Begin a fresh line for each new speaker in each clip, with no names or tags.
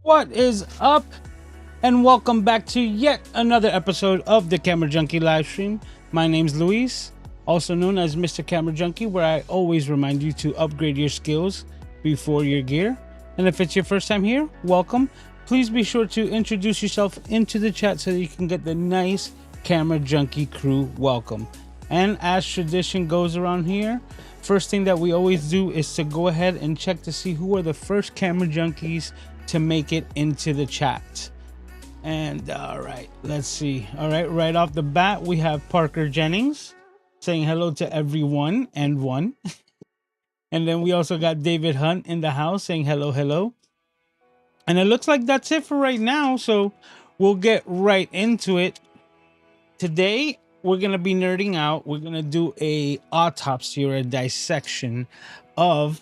What is up? And welcome back to yet another episode of the Camera Junkie live stream. My name's Luis, also known as Mr. Camera Junkie, where I always remind you to upgrade your skills before your gear. And if it's your first time here, welcome. Please be sure to introduce yourself into the chat so that you can get the nice Camera Junkie crew welcome. And as tradition goes around here, first thing that we always do is to go ahead and check to see who are the first Camera Junkies to make it into the chat. And all right, let's see. All right, right off the bat, we have Parker Jennings saying hello to everyone and one. And then we also got David Hunt in the house saying hello. And it looks like that's it for right now. So we'll get right into it. Today, we're going to be nerding out. We're going to do a autopsy or a dissection of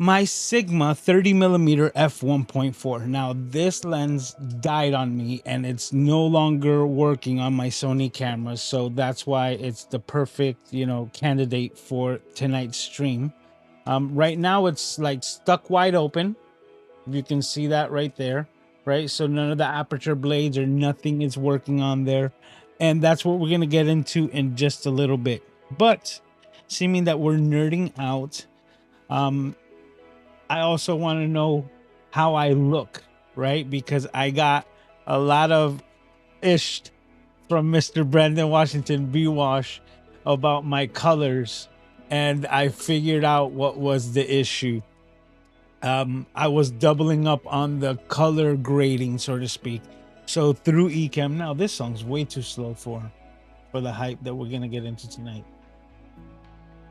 my Sigma 30mm f1.4. Now this lens died on me and it's no longer working on my Sony cameras, so that's why it's the perfect, candidate for tonight's stream. Right now it's like stuck wide open. You can see that right there, right? So none of the aperture blades or nothing is working on there, and that's what we're gonna get into in just a little bit. But seeming that we're nerding out, I also want to know how I look, right? Because I got a lot of ish from Mr. Brandon Washington B-Wash about my colors, and I figured out what was the issue. I was doubling up on the color grading, so to speak. So through Ecamm, now this song's way too slow for the hype that we're gonna get into tonight.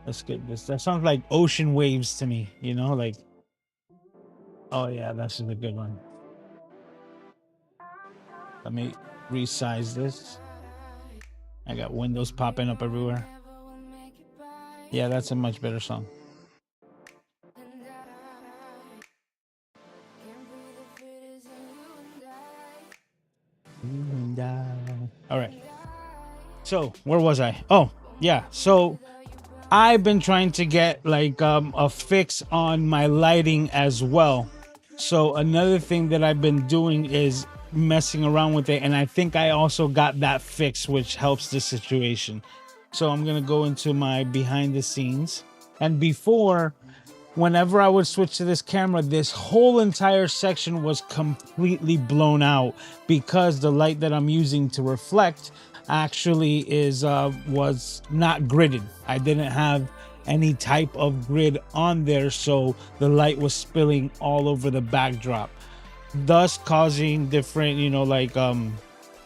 Let's get this. That sounds like ocean waves to me, like. Oh yeah, that's a good one. Let me resize this. I got windows popping up everywhere. Yeah, that's a much better song. All right. So where was I? Oh yeah. So I've been trying to get like a fix on my lighting as well. So another thing that I've been doing is messing around with it, and I think I also got that fix, which helps the situation. So I'm gonna go into my behind the scenes, and before, whenever I would switch to this camera, this whole entire section was completely blown out because the light that I'm using to reflect actually was not gridded. I didn't have any type of grid on there, so the light was spilling all over the backdrop, thus causing different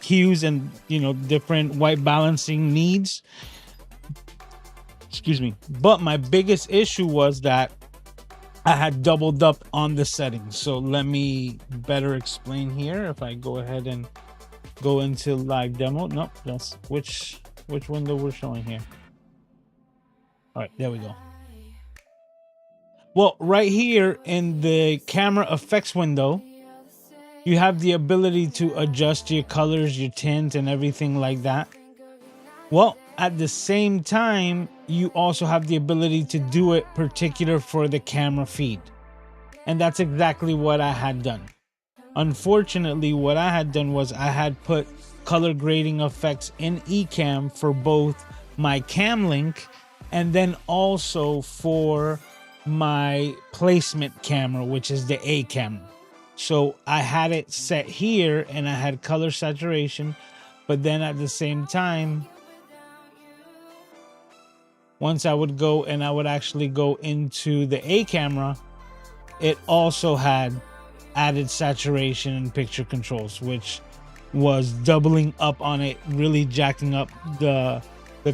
hues and different white balancing needs. Excuse me. But my biggest issue was that I had doubled up on the settings. So let me better explain here. If I go ahead and go into live demo. Nope, that's which window we're showing here. All right, there we go. Well, right here in the camera effects window, you have the ability to adjust your colors, your tint, and everything like that. Well, at the same time, you also have the ability to do it particular for the camera feed. And that's exactly what I had done. Unfortunately, what I had done was I had put color grading effects in Ecamm for both my cam link and then also for my placement camera, which is the A camera. So I had it set here and I had color saturation, but then at the same time, once I would go and I would actually go into the A camera, it also had added saturation and picture controls, which was doubling up on it, really jacking up the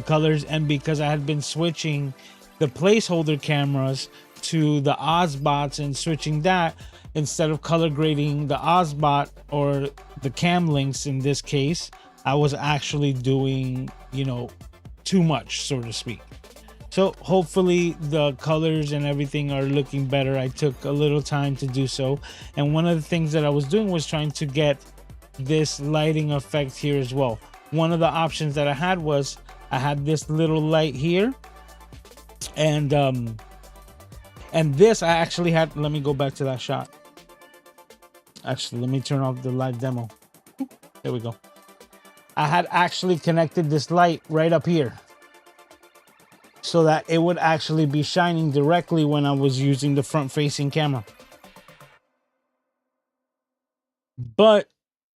colors. And because I had been switching the placeholder cameras to the Ozbots and switching that, instead of color grading the Ozbot or the cam links in this case, I was actually doing too much, so to speak. So hopefully the colors and everything are looking better. I took a little time to do so, and one of the things that I was doing was trying to get this lighting effect here as well. One of the options that I had was I had this little light here, and this I actually had. Let me go back to that shot. Actually, let me turn off the live demo. There we go. I had actually connected this light right up here so that it would actually be shining directly when I was using the front facing camera. But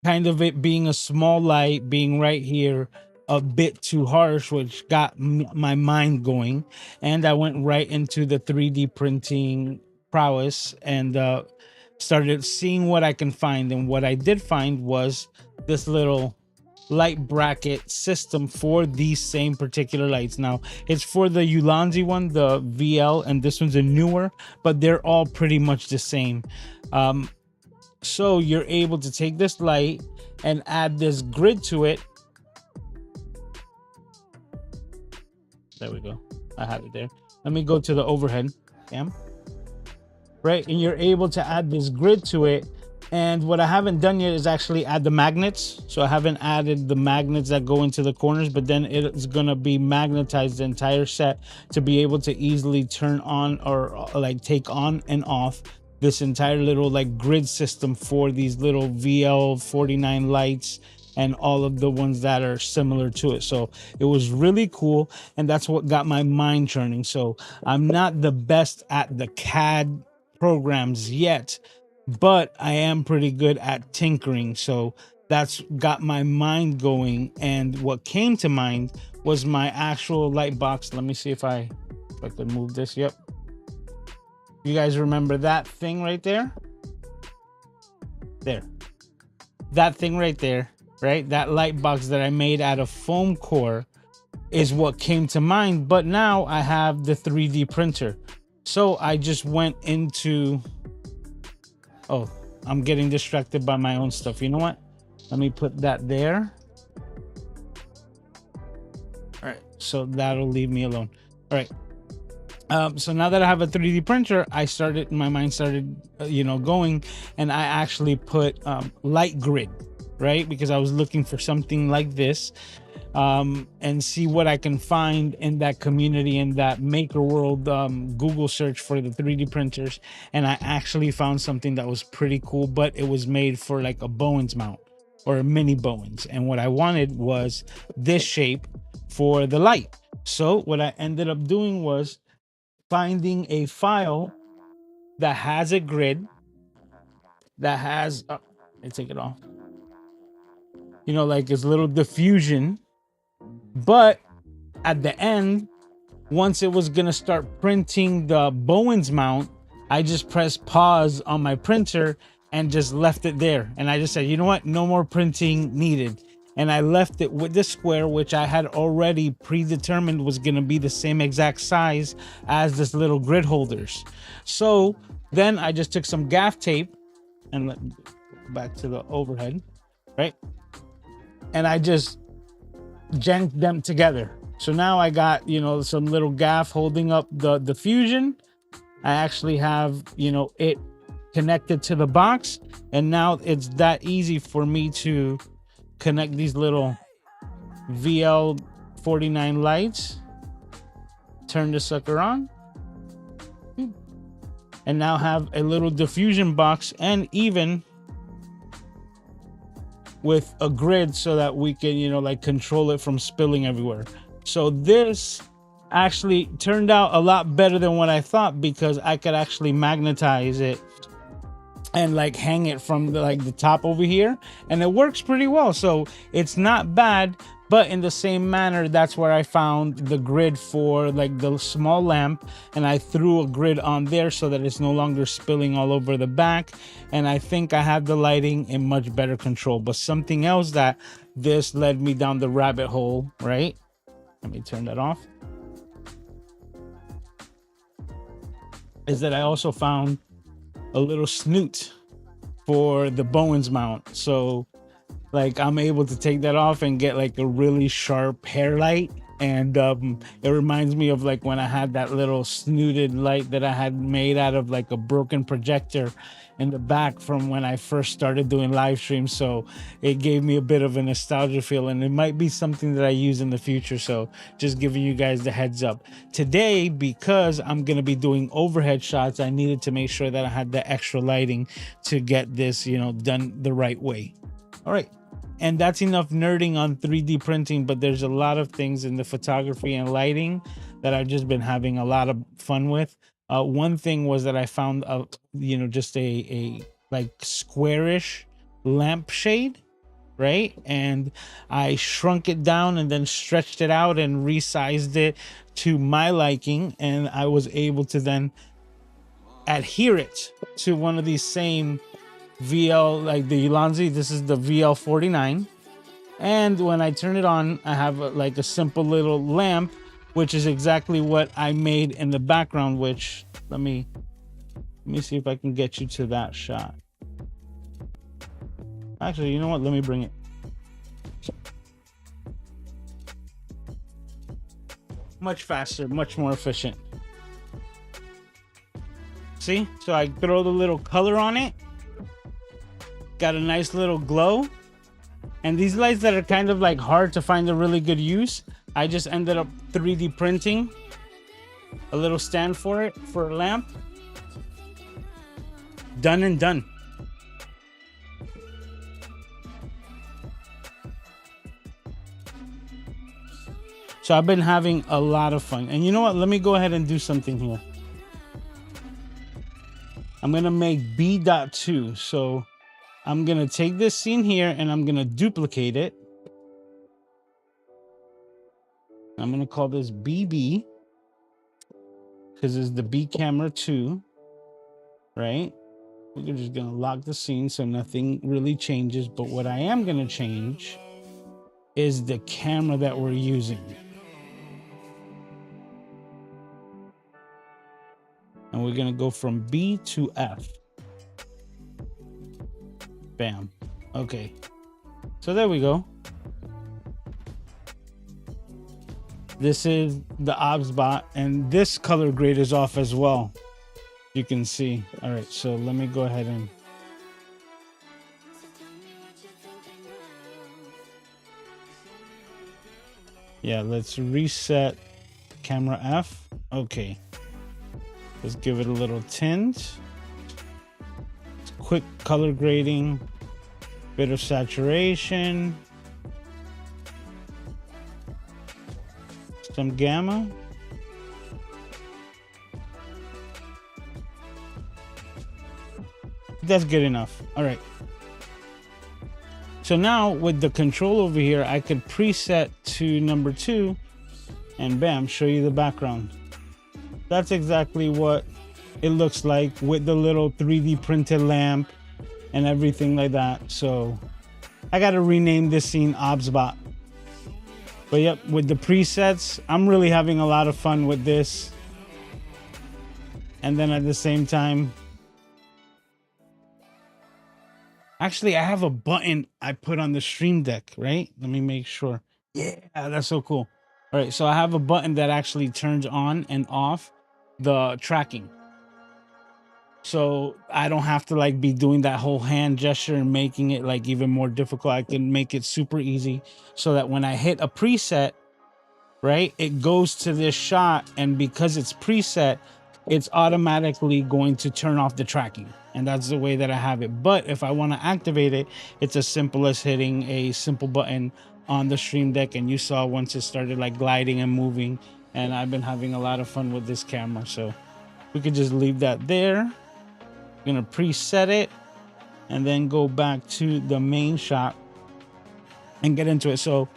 kind of it being a small light, being right here, a bit too harsh, which got my mind going. And I went right into the 3D printing prowess and started seeing what I can find. And what I did find was this little light bracket system for these same particular lights. Now it's for the Ulanzi one, the VL, and this one's a Neewer, but they're all pretty much the same. So you're able to take this light and add this grid to it. There we go. I have it there. Let me go to the overhead cam. Right, and you're able to add this grid to it. And what I haven't done yet is actually add the magnets. So I haven't added the magnets that go into the corners, but then it's gonna be magnetized the entire set to be able to easily turn on or like take on and off this entire little like grid system for these little VL49 lights and all of the ones that are similar to it. So it was really cool, and that's what got my mind churning. So I'm not the best at the CAD programs yet, but I am pretty good at tinkering. So that's got my mind going, and what came to mind was my actual light box. Let me see if I can move this. Yep. You guys remember that thing right there? There. That thing right there, right? That light box that I made out of foam core is what came to mind, but now I have the 3D printer. So I just went into... Oh, I'm getting distracted by my own stuff. You know what? Let me put that there. All right, so that'll leave me alone. All right. So now that I have a 3D printer, my mind started, going, and I actually put light grid, right? Because I was looking for something like this, and see what I can find in that community, in that maker world Google search for the 3D printers. And I actually found something that was pretty cool, but it was made for like a Bowens mount or a mini Bowens. And what I wanted was this shape for the light. So what I ended up doing was finding a file that has a grid that has let me take it off, like this little diffusion, but at the end, once it was gonna start printing the Bowens mount, I just pressed pause on my printer and just left it there. And I just said, you know what, no more printing needed. And I left it with the square, which I had already predetermined was going to be the same exact size as this little grid holders. So then I just took some gaff tape and back to the overhead, right? And I just janked them together. So now I got, some little gaff holding up the diffusion. I actually have, it connected to the box. And now it's that easy for me to connect these little VL49 lights, turn the sucker on, and now have a little diffusion box, and even with a grid so that we can control it from spilling everywhere. So this actually turned out a lot better than what I thought, because I could actually magnetize it and hang it from the top over here, and it works pretty well. So it's not bad, but in the same manner, that's where I found the grid for the small lamp, and I threw a grid on there so that it's no longer spilling all over the back. And I think I have the lighting in much better control. But something else that this led me down the rabbit hole, right? Let me turn that off. Is that I also found a little snoot for the Bowens mount. So I'm able to take that off and get a really sharp hair light And it reminds me of like when I had that little snooted light that I had made out of like a broken projector in the back from when I first started doing live streams. So it gave me a bit of a nostalgia feel, and it might be something that I use in the future. So just giving you guys the heads up today, because I'm going to be doing overhead shots, I needed to make sure that I had the extra lighting to get this, you know, done the right way. All right. And that's enough nerding on 3D printing, but there's a lot of things in the photography and lighting that I've just been having a lot of fun with. One thing was that I found you know, just a like squarish lampshade, right? And I shrunk it down and then stretched it out and resized it to my liking, and I was able to then adhere it to one of these same VL, like the Ulanzi. This is the VL49, and when I turn it on, I have like a simple little lamp, which is exactly what I made in the background. Which let me see if I can get you to that shot. Actually, you know what, let me bring it. Much faster, much more efficient. See, so I throw the little color on it, got a nice little glow. And these lights that are kind of like hard to find a really good use, I just ended up 3D printing a little stand for it, for a lamp. Done and done. So I've been having a lot of fun. And you know what? Let me go ahead and do something here. I'm going to make B.2. So I'm going to take this scene here and I'm going to duplicate it. I'm going to call this BB because it's the B camera 2, right? We're just going to lock the scene so nothing really changes. But what I am going to change is the camera that we're using. And we're going to go from B to F. Bam. Okay. So there we go. This is the OBS and this color grade is off as well. You can see. All right. So let me go ahead and. Yeah, let's reset camera F. Okay. Let's give it a little tint. Quick color grading, bit of saturation, some gamma. That's good enough. All right. So now with the control over here, I could preset to number 2 and bam, show you the background. That's exactly what it looks like with the little 3D printed lamp and everything like that. So I got to rename this scene OBSBot. But yep, with the presets, I'm really having a lot of fun with this. And then at the same time, actually, I have a button I put on the Stream Deck, right? Let me make sure. Yeah, that's so cool. All right, so I have a button that actually turns on and off the tracking. So I don't have to like be doing that whole hand gesture and making it like even more difficult. I can make it super easy so that when I hit a preset, right, it goes to this shot, and because it's preset, it's automatically going to turn off the tracking. And that's the way that I have it. But if I want to activate it, it's as simple as hitting a simple button on the Stream Deck. And you saw once it started like gliding and moving, and I've been having a lot of fun with this camera. So we could just leave that there. I'm gonna preset it and then go back to the main shot and get into it. So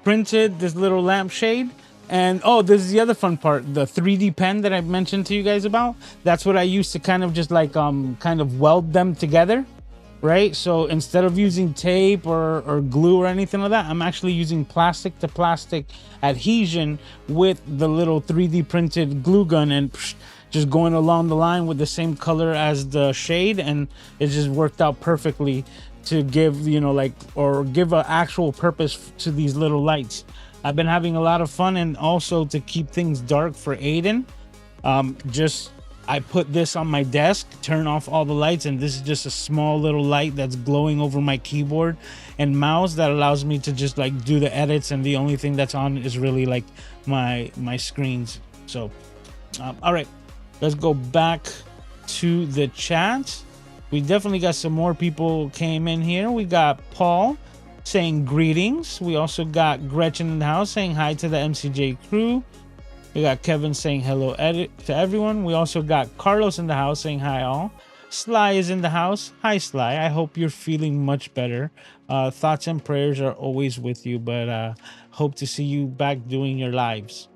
printed this little lampshade. And oh, this is the other fun part, the 3D pen that I mentioned to you guys about. That's what I used to kind of just like kind of weld them together, right? So instead of using tape or glue or anything like that, I'm actually using plastic to plastic adhesion with the little 3D printed glue gun and just going along the line with the same color as the shade, and it just worked out perfectly to give, you know, like, or give an actual purpose to these little lights. I've been having a lot of fun, and also to keep things dark for Aiden, just I put this on my desk, turn off all the lights, and this is just a small little light that's glowing over my keyboard and mouse that allows me to just like do the edits, and the only thing that's on is really like my screens. So all right, let's go back to the chat. We definitely got some more people came in here. We got Paul saying greetings. We also got Gretchen in the house saying hi to the MCJ crew. We got Kevin saying hello to everyone. We also got Carlos in the house saying hi all. Sly is in the house. Hi Sly, I hope you're feeling much better. Thoughts and prayers are always with you, but hope to see you back doing your lives.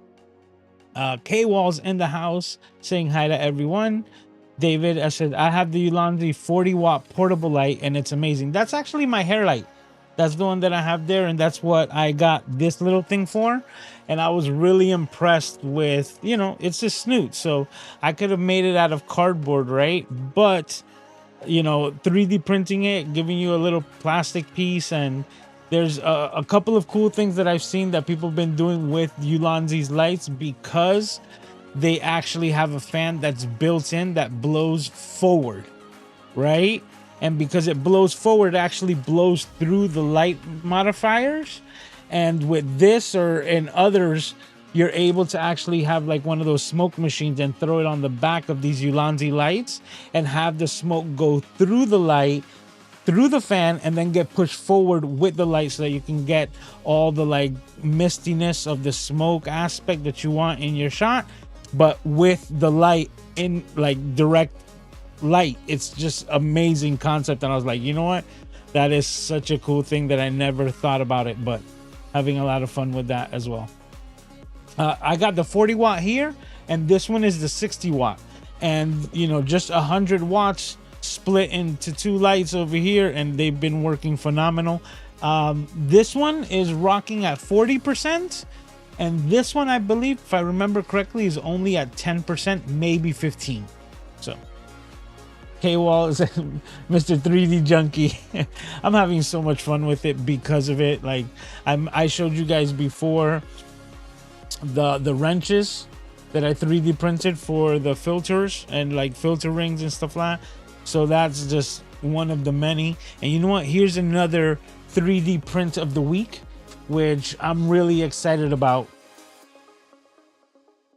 K-Wall's in the house saying hi to everyone. David, I said, I have the Ulanzi 40-watt portable light, and it's amazing. That's actually my hair light. That's the one that I have there, and that's what I got this little thing for. And I was really impressed with, you know, it's a snoot, so I could have made it out of cardboard, right? But, you know, 3D printing it, giving you a little plastic piece, and there's a couple of cool things that I've seen that people have been doing with Ulanzi's lights, because they actually have a fan that's built in that blows forward, right? And because it blows forward, it actually blows through the light modifiers. And with this or in others, you're able to actually have like one of those smoke machines and throw it on the back of these Ulanzi lights and have the smoke go through the light, through the fan, and then get pushed forward with the light so that you can get all the like mistiness of the smoke aspect that you want in your shot, but with the light in like direct light. It's just amazing concept, and I was like, you know what, that is such a cool thing that I never thought about it, but having a lot of fun with that as well. I got the 40 watt here, and this one is the 60 watt, and you know, just 100 watts split into two lights over here, and they've been working phenomenal. This one is rocking at 40%, and this one, I believe, if I remember correctly, is only at 10%, maybe 15. So K-Wall is Mr. 3D Junkie. I'm having so much fun with it because of it. Like I showed you guys before the wrenches that I 3D printed for the filters and like filter rings and stuff like that. So that's just one of the many. And you know what? Here's another 3D print of the week, which I'm really excited about.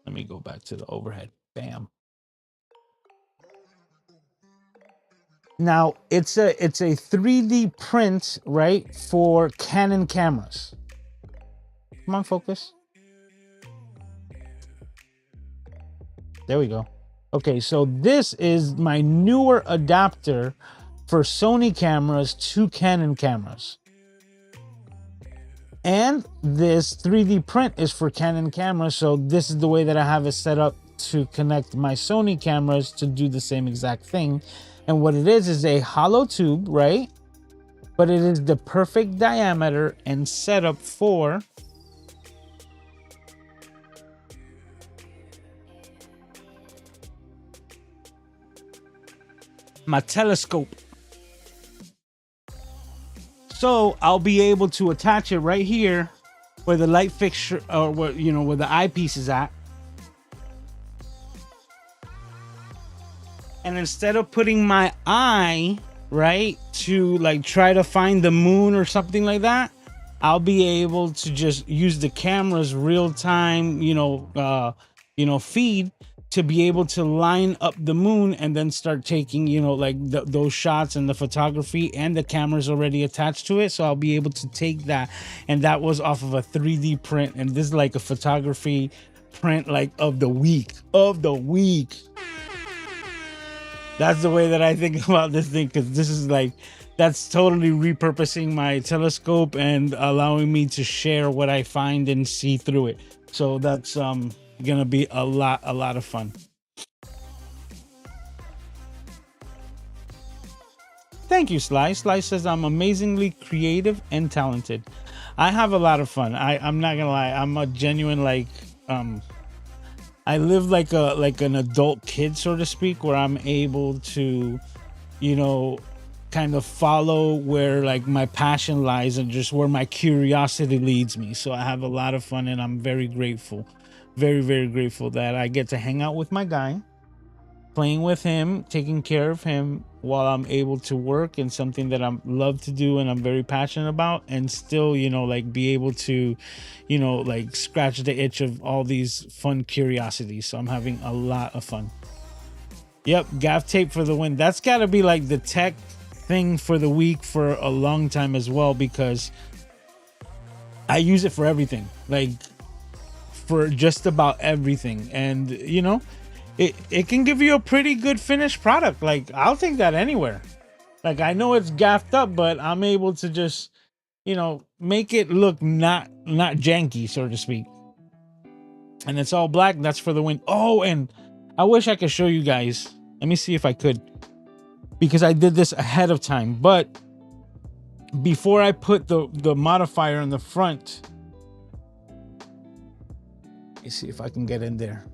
Let me go back to the overhead. Bam. Now it's a 3D print, right, for Canon cameras. Come on, focus. There we go. Okay, so this is my Neewer adapter for Sony cameras to Canon cameras. And this 3D print is for Canon cameras, so this is the way that I have it set up to connect my Sony cameras to do the same exact thing. And what it is a hollow tube, right? But it is the perfect diameter and setup for my telescope. So I'll be able to attach it right here where the light fixture, or where, you know, where the eyepiece is at. And instead of putting my eye, right, to like try to find the moon or something like that, I'll be able to just use the camera's real-time, feed to be able to line up the moon and then start taking, you know, like those shots and the photography, and the camera's already attached to it. So I'll be able to take that, and that was off of a 3D print, and this is like a photography print like of the week. That's the way that I think about this thing, because this is like, that's totally repurposing my telescope and allowing me to share what I find and see through it. So that's gonna be a lot of fun. Thank you, Sly. Sly says I'm amazingly creative and talented. I have a lot of fun. I'm not gonna lie. I'm a genuine I live like an adult kid, so to speak, where I'm able to, you know, kind of follow where like my passion lies and just where my curiosity leads me. So I have a lot of fun, and I'm very grateful, very, very grateful that I get to hang out with my guy, playing with him, taking care of him while I'm able to work in something that I love to do and I'm very passionate about, and still, you know, like be able to, you know, like scratch the itch of all these fun curiosities. So I'm having a lot of fun. Yep, gaff tape for the win. That's got to be like the tech thing for the week for a long time as well, because I use it for everything, like for just about everything. And you know, it can give you a pretty good finished product. Like I'll take that anywhere. Like I know it's gaffed up, but I'm able to just, you know, make it look not janky, so to speak. And it's all black. That's for the win. Oh, and I wish I could show you guys. Let me see if I could, because I did this ahead of time. But before I put the modifier in the front, let me see if I can get in there.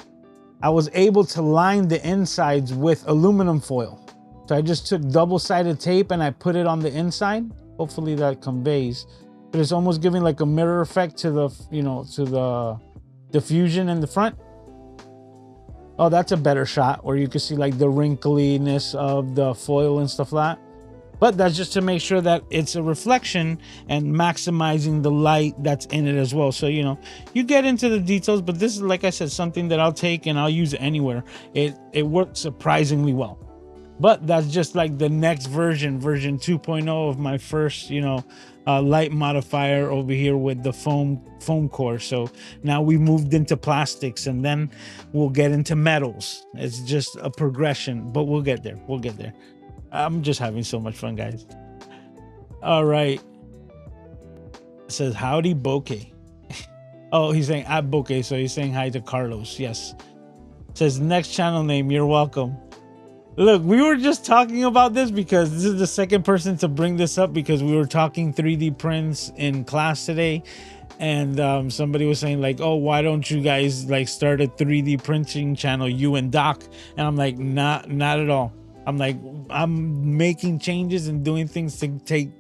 I was able to line the insides with aluminum foil. So I just took double-sided tape and I put it on the inside. Hopefully that conveys. But it's almost giving like a mirror effect to the, you know, to the diffusion in the front. Oh, that's a better shot where you can see like the wrinkliness of the foil and stuff like that. But that's just to make sure that it's a reflection and maximizing the light that's in it as well. So, you know, you get into the details, but this is, like I said, something that I'll take and I'll use anywhere. It works surprisingly well. But that's just like the next version 2.0 of my first, you know, light modifier over here with the foam core. So now we moved into plastics, and then we'll get into metals. It's just a progression, but we'll get there. We'll get there. I'm just having so much fun, guys. All right. It says, howdy, Bokeh. Oh, he's saying at Bokeh, so he's saying hi to Carlos. Yes. It says, next channel name, you're welcome. Look, we were just talking about this because this is the second person to bring this up, because we were talking 3D prints in class today. And somebody was saying like, oh, why don't you guys like start a 3D printing channel, you and Doc? And I'm like, not at all. I'm like, I'm making changes and doing things to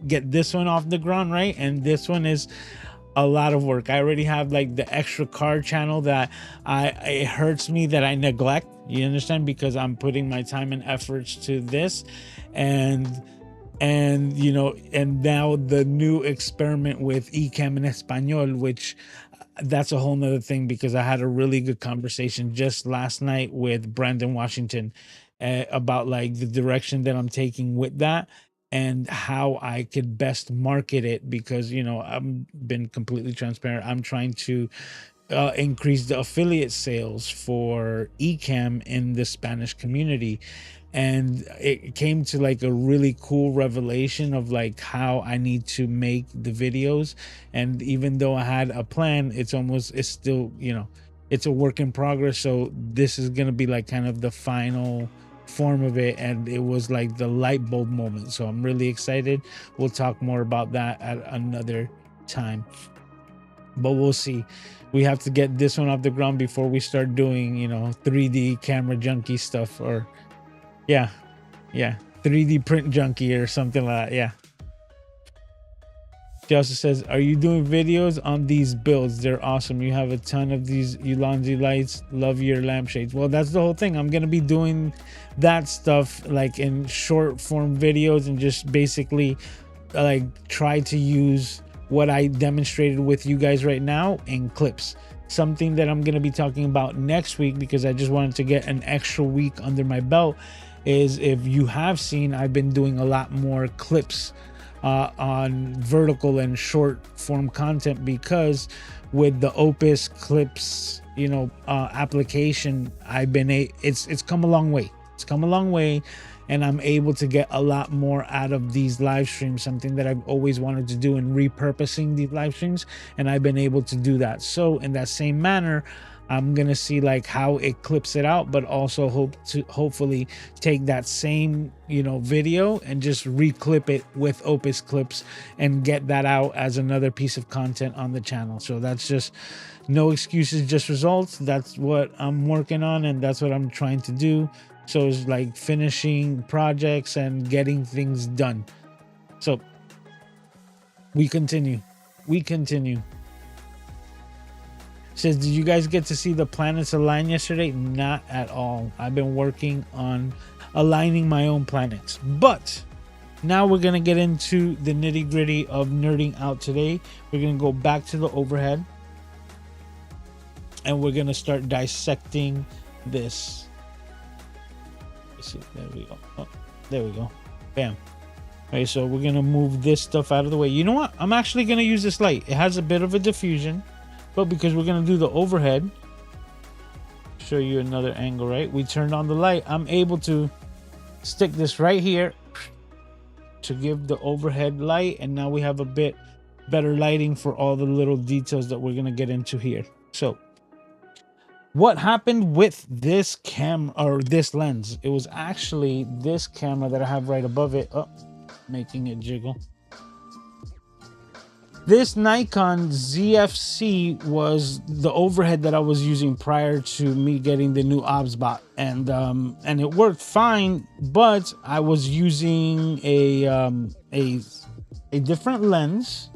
get this one off the ground, right? And this one is a lot of work. I already have like the extra card channel that it hurts me that I neglect. You understand? Because I'm putting my time and efforts to this, and you know, and now the new experiment with Ecamm in Español, which that's a whole nother thing, because I had a really good conversation just last night with Brandon Washington about like the direction that I'm taking with that and how I could best market it, because, you know, I've been completely transparent. I'm trying to increase the affiliate sales for Ecamm in the Spanish community. And it came to like a really cool revelation of like how I need to make the videos. And even though I had a plan, it's still, you know, it's a work in progress. So this is going to be like kind of the final form of it, and it was like the light bulb moment. So I'm really excited. We'll talk more about that at another time, but we'll see. We have to get this one off the ground before we start doing, you know, 3D camera junkie stuff, or yeah 3D print junkie or something like that. Yeah. She also says, are you doing videos on these builds? They're awesome. You have a ton of these Ulanzi lights. Love your lampshades. Well, that's the whole thing. I'm going to be doing that stuff like in short form videos, and just basically like try to use what I demonstrated with you guys right now in clips. Something that I'm going to be talking about next week, because I just wanted to get an extra week under my belt, is, if you have seen, I've been doing a lot more clips on vertical and short form content, because with the Opus clips, you know, application, it's come a long way. It's come a long way, and I'm able to get a lot more out of these live streams, something that I've always wanted to do, in repurposing these live streams, and I've been able to do that. So in that same manner, I'm gonna see like how it clips it out, but also hopefully take that same, you know, video and just reclip it with Opus clips and get that out as another piece of content on the channel. So that's just no excuses, just results. That's what I'm working on, and that's what I'm trying to do. So it's like finishing projects and getting things done. So we continue. Says, did you guys get to see the planets align yesterday? Not at all. I've been working on aligning my own planets. But now we're going to get into the nitty gritty of nerding out today. We're going to go back to the overhead. And we're going to start dissecting this. Let's see. There we go. Oh, there we go. Bam. Okay, so we're going to move this stuff out of the way. You know what? I'm actually going to use this light. It has a bit of a diffusion. But because we're going to do the overhead, show you another angle, right? We turned on the light. I'm able to stick this right here to give the overhead light. And now we have a bit better lighting for all the little details that we're going to get into here. So what happened with this camera or this lens? It was actually this camera that I have right above it. Oh, making it jiggle. This Nikon ZFC was the overhead that I was using prior to me getting the new OBSBot, and it worked fine. But I was using a different lens.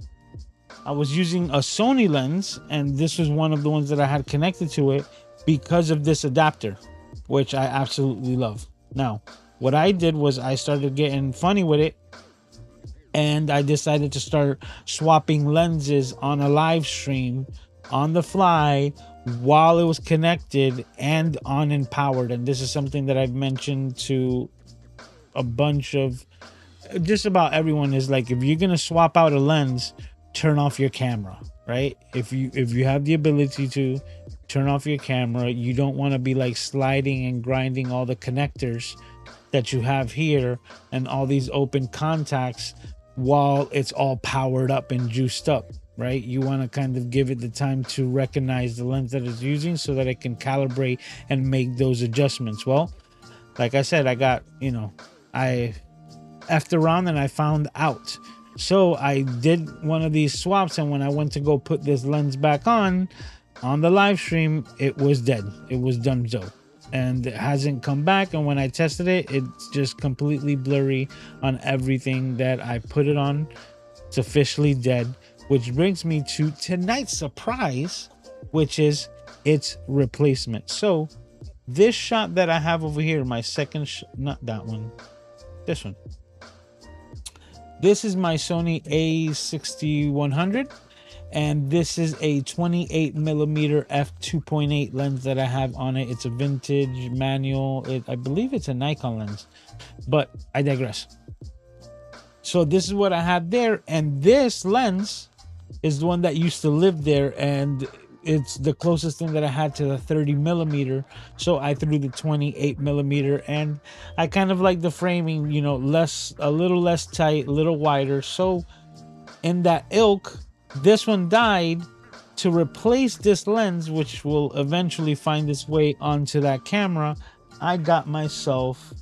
I was using a Sony lens, and this was one of the ones that I had connected to it because of this adapter, which I absolutely love. Now, what I did was I started getting funny with it. And I decided to start swapping lenses on a live stream on the fly while it was connected and on and powered. And this is something that I've mentioned to a bunch of just about everyone, is like, if you're going to swap out a lens, turn off your camera, right? If you have the ability to turn off your camera, you don't want to be like sliding and grinding all the connectors that you have here and all these open contacts while it's all powered up and juiced up, right? You want to kind of give it the time to recognize the lens that it's using so that it can calibrate and make those adjustments. Well, like I said, I got, I effed around and I found out. So I did one of these swaps, and when I went to go put this lens back on the live stream, it was dead. It was done so. And it hasn't come back, and when I tested it, it's just completely blurry on everything that I put it on. It's officially dead, which brings me to tonight's surprise, which is its replacement. So this shot that I have over here, my second not that one, this one, this is my Sony A6100. And this is a 28mm f2.8 lens that I have on it. It's a vintage manual. I believe it's a Nikon lens, but I digress. So this is what I had there, and this lens is the one that used to live there, and it's the closest thing that I had to the 30mm. So I threw the 28mm, and I kind of like the framing, a little less tight, a little wider. So in that ilk, this one died. To replace this lens, which will eventually find its way onto that camera, I got myself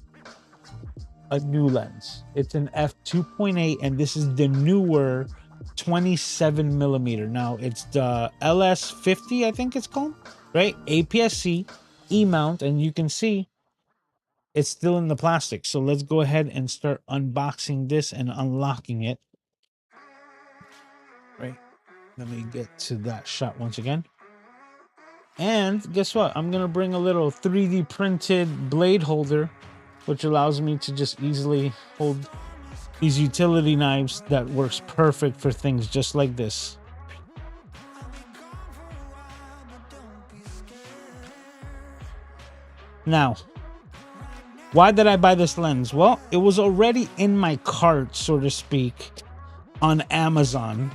a new lens. It's an f2.8, and this is the newer 27mm. Now it's the LS50, I think it's called, right? APS-C E-mount, and you can see it's still in the plastic. So let's go ahead and start unboxing this and unlocking it. Right. Let me get to that shot once again. And guess what? I'm going to bring a little 3D printed blade holder, which allows me to just easily hold these utility knives that works perfect for things just like this. Now, why did I buy this lens? Well, it was already in my cart, so to speak, on Amazon.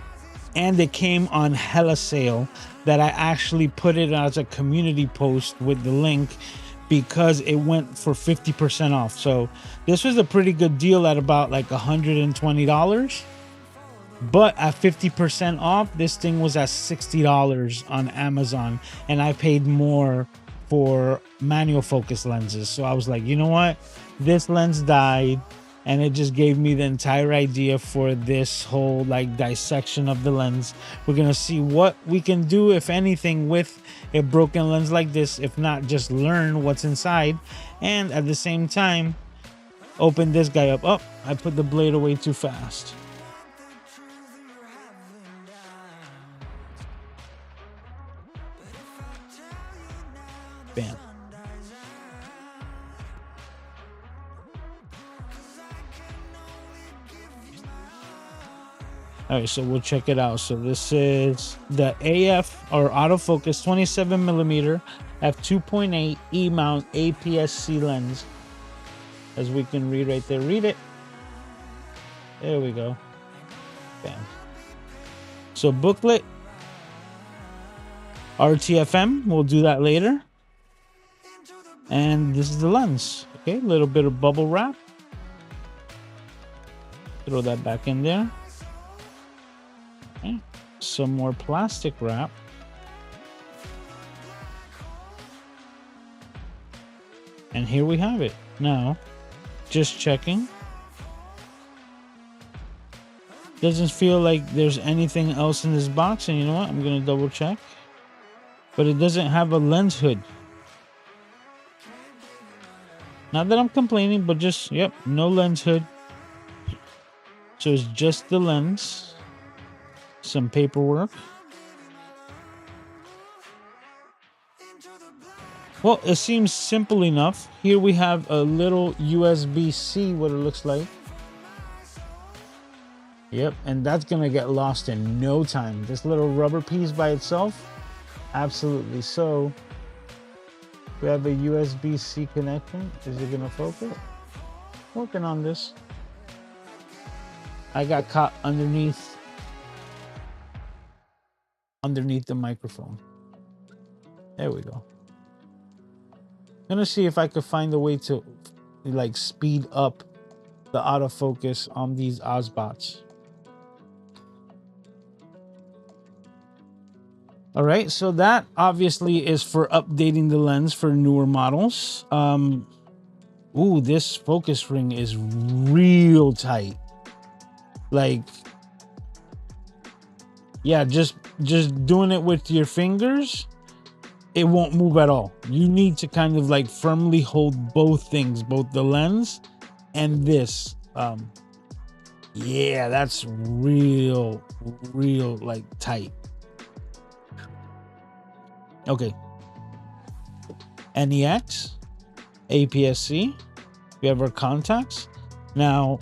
And it came on hella sale that I actually put it as a community post with the link because it went for 50% off. So this was a pretty good deal at about like $120. But at 50% off, this thing was at $60 on Amazon. And I paid more for manual focus lenses. So I was like, you know what? This lens died. and it just gave me the entire idea for this whole like dissection of the lens. We're gonna see what we can do, if anything, with a broken lens like this. If not, just learn what's inside, and at the same time open this guy up. Oh, I put the blade away too fast. Bam. All right, so we'll check it out. So this is the AF or autofocus 27mm f2.8 E-mount APS-C lens, as we can read right there. Read it. There we go. Bam. So booklet, RTFM. We'll do that later. And this is the lens. Okay, a little bit of bubble wrap. Throw that back in there. Okay. Some more plastic wrap. And here we have it. Now, just checking. Doesn't feel like there's anything else in this box. And you know what? I'm going to double check. But it doesn't have a lens hood. Not that I'm complaining, but just, yep, no lens hood. So it's just the lens. Some paperwork. Well, it seems simple enough. Here we have a little USB-C, what it looks like. Yep, and that's gonna get lost in no time. This little rubber piece by itself, absolutely. So we have a USB-C connection. Is it gonna focus? Working on this. I got caught underneath the microphone. There we go. Gonna see if I could find a way to like speed up the autofocus on these Osbots. All right, so that obviously is for updating the lens for newer models. Ooh, this focus ring is real tight. Like, yeah, just doing it with your fingers, it won't move at all. You need to kind of like firmly hold both things, both the lens and this. Yeah, that's real like tight. Okay. NEX, APS-C. We have our contacts. Now,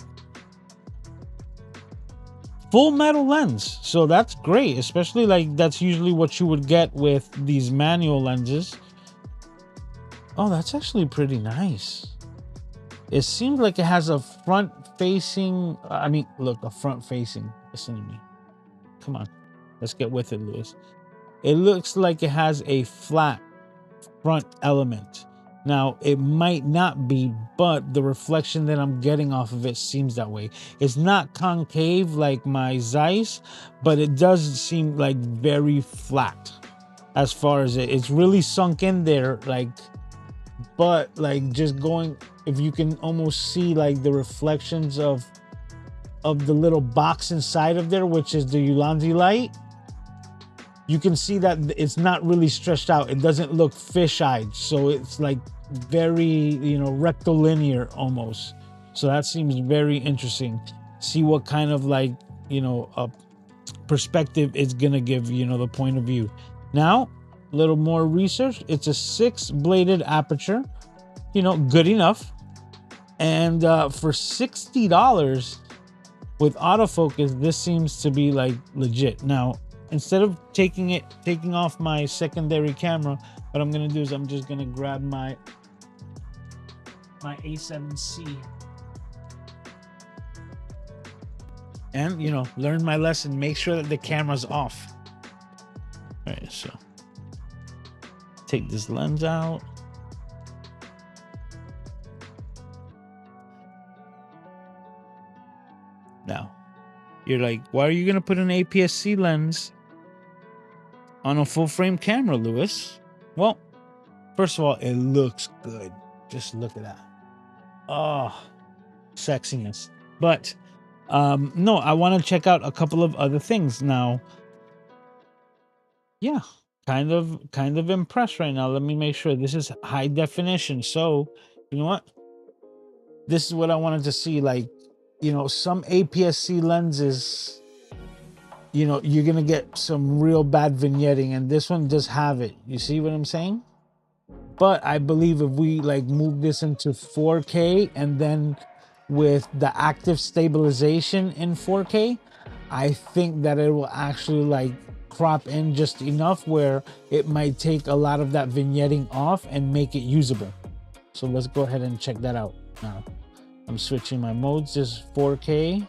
full metal lens, so that's great, especially like that's usually what you would get with these manual lenses. Oh, that's actually pretty nice. It seems like it has a front facing, look, a front facing, listen to me, come on, let's get with it, Lewis. It looks like it has a flat front element. Now, it might not be, but the reflection that I'm getting off of it seems that way. It's not concave like my Zeiss, but it does seem like very flat as far as it's really sunk in there, like, but like just going, if you can almost see like the reflections of the little box inside of there, which is the Ulanzi light, you can see that it's not really stretched out. It doesn't look fish-eyed. So it's like very, rectilinear almost. So that seems very interesting. See what kind of like, a perspective it's gonna give, the point of view. Now, a little more research. It's a 6-bladed aperture, good enough. And for $60 with autofocus, this seems to be like legit. Now, instead of taking off my secondary camera, what I'm gonna do is I'm just gonna grab my A7C and learn my lesson. Make sure that the camera's off. All right, so take this lens out. Now, you're like, why are you gonna put an APS-C lens on a full frame camera, Lewis? Well, first of all, it looks good. Just look at that. Oh, sexiness. But no, I want to check out a couple of other things now. Yeah, kind of impressed right now. Let me make sure this is high definition. So you know what, this is what I wanted to see. Like, you know, some APS-C lenses, you know, you're gonna get some real bad vignetting, and this one does have it. You see what I'm saying? But I believe if we like move this into 4K and then with the active stabilization in 4K, I think that it will actually like crop in just enough where it might take a lot of that vignetting off and make it usable. So let's go ahead and check that out now. I'm switching my modes. This is 4K